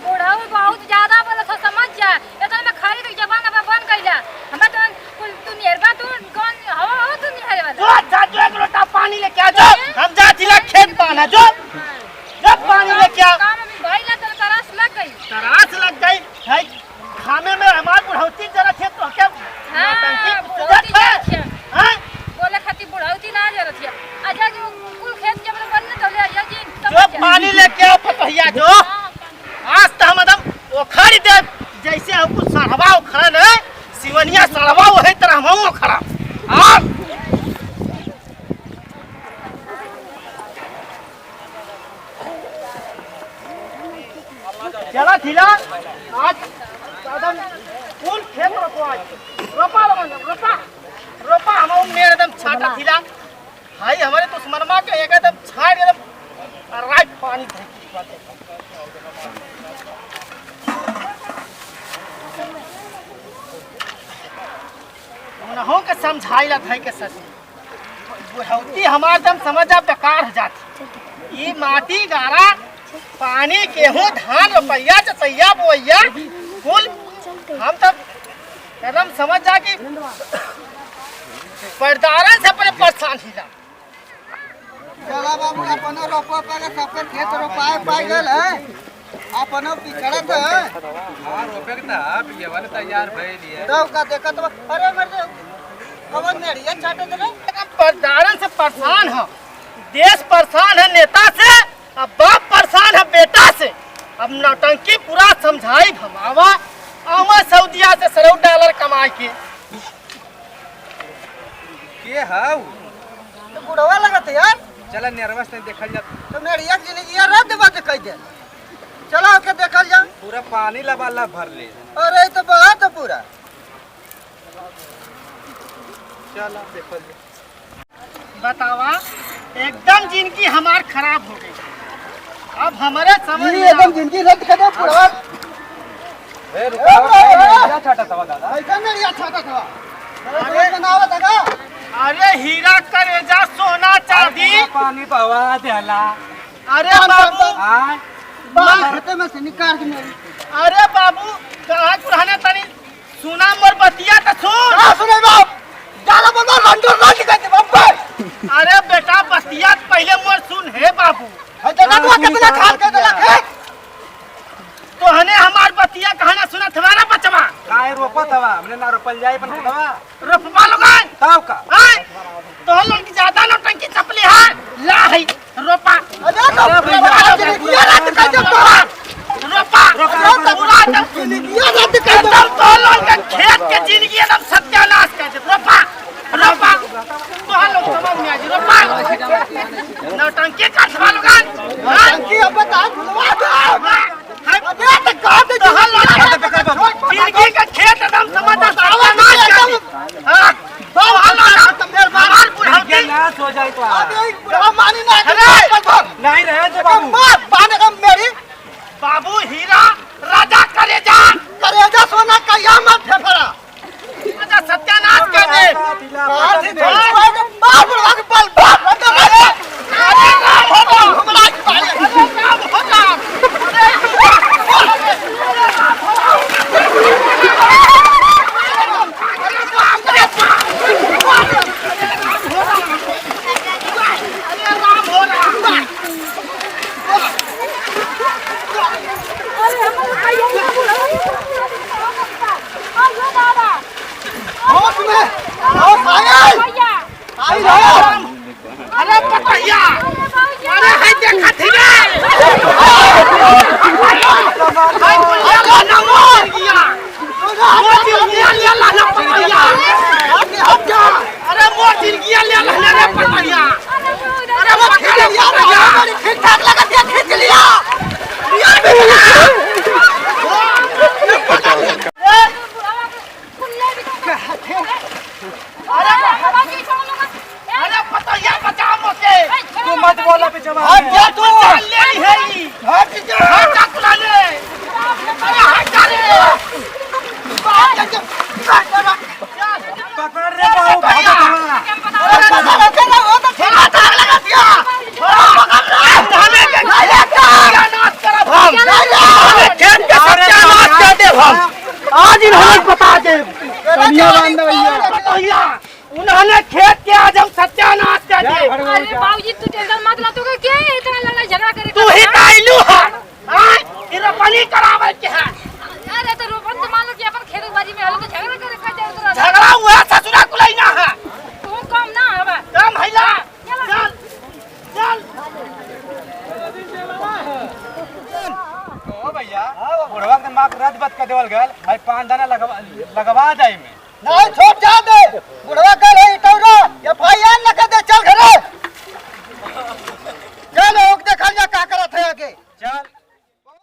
बुढ़ऊ बहुत ज्यादा बोले तो समझ जा इतना में खाली तो जबान अब बंद कर जा हम तो तू निहरबा तू कौन हो तू निहरे वाला जो एक लोटा पानी लेके आ जो हम जातिला खेत पाना जो जब पानी लेके आ काम में भाई ना तो तरास लग गई है खाने में हमार बुढ़ौती जरा थे तो क्या हां बोले खाती बुढ़ौती ना जरा थी आजा जो कुल खेत जब बनने तो ले आजा जी जो पानी लेके आओ पतहिया जो आज तो हम एकदम उखाड़ दे जैसे हम कुछ सड़वा उखड़ा न सिवनिया सड़वा वही तरह हम उखड़ा आ चला थिला आज एकदम फूल खेत रोपो आज रोपा रोपा हम मेरे एकदम छाटा थिला भाई हमारे तो मनमा के एकदम छाड़ एकदम राइट पानी हो के समझाइला था के सच बुढ़ौती हमार दम समझा बेकार हो जाती ये माटी गारा पानी गेहूं धान रुपया चसैया बोइया कुल हम तब एकदम समझ जा कि पर्दारन से अपने परेशान हिला चला बाबू अपनो रोपा पाके सबके खेत रोपाए पाई गेल है अपनो पिछड़त है हां रोपे के ता ये वाला तैयार भइल है तब का देखत अरे मर कवन नेड़िया छाटे दे एकदम पर्दारन से परेशान है देश परेशान है नेता से अब बाप परेशान है बेटा से अब नौटंकी पूरा समझाई भमावा आवा सऊदिया से $100 कमाए के हाउ तो बुढ़वा लगत है यार चला नरवस से देखल जा तो नेड़िया की जिंदगी यार रद्द बात कह दे चलो के देखल जा पूरा पानी लबाला भर ले अरे तो बहुत पूरा चला देखल जा बतावा एकदम जिंदगी हमार खराब हो गई अब हमारे समझ में एकदम जिंदगी रद्द कर दो बुढ़वा ए रुपया छाटा तवा दादा ऐसा नेड़िया छाटा था अरे बनावत है अरे हीरा करेजा सोना चांदी पानी पवा देला अरे बाबू हां बाल खेते में से निकाल के मेरी अरे बाबू कहां पुराने तनी सुना मोर बतिया त सुन हां सुने बाप डाला बंदा रंडो रंड के बाप अरे बेटा बतिया पहले मोर सुन हे बाबू है तो नटवा कितना खाल के देला है तो हने हमार बतिया कहाना सुना तुम्हारा बचवा काय रोपत हवा हमने ना रोपल जाए पर दवा रोपवा लोगन तब का हां तो लोग की ज्यादा नौटंकी चपली है ला है रोपा अरे तो ये रात का जब रोपा पूरा ये रात का एकदम तो लोग के खेत के जिंदगी एकदम सत्यानाश कर दे रोपा तो लोग समझ में आ जी रोपा नौटंकी करवा लोगन नौटंकी अब बता भुलवा दो अबे तो कहां दे जिंदगी का खेत एकदम समझ सत्यानाश कर दे हां नाश हो जाए तो अबे मानी ना नहीं रहे तो बाबू पाने का मेरी बाबू हीरा राजा करेजा सोना का यामत फेफड़ा राजा सत्यानाश कर दे बाप बुढ़वा के बल बाप अरे राम हो हमरा की बारी अरे राम हो अरे पतैया अरे है देखा थी रे हाय बोलिया ना मोर गया मोर जिंदगी ले ला ना पतैया अरे मोर जिंदगी ले ला रे पतैया अरे वो खेल लिया ठीक ठाक लगा दिया खींच लिया अरे पतैया बचा मुझे तू मत बोला पे जवाब हट जा तू चल ले है हट जा कुला ले अरे हट जा रे पकड़ रे बाबू भागा अरे वो तो ठेला लगा दिया हमें आज इन्होंने बता दे भैया उन्होंने खेत के आज हम सत्यानाश कर दिए। अरे बाबूजी तू टेंशन मत ला, तू क्या है इतना लड़ाई झगड़ा करे? तू ही काइलू है हां रोपनी करावे के है। अरे तो रोपन तो मान लो कि अपन खेत बाड़ी में हलो तो झगड़ा करे का जरूरत है? झगड़ा हुआ ससुरा कुलैना है तू कम ना हवा कम हैला चल चल ओ भैया बुढ़वा के मां रद बत के देवल गल भाई 5 दाना लगवा दे में नहीं छोड़ जा दे बुढ़वा कल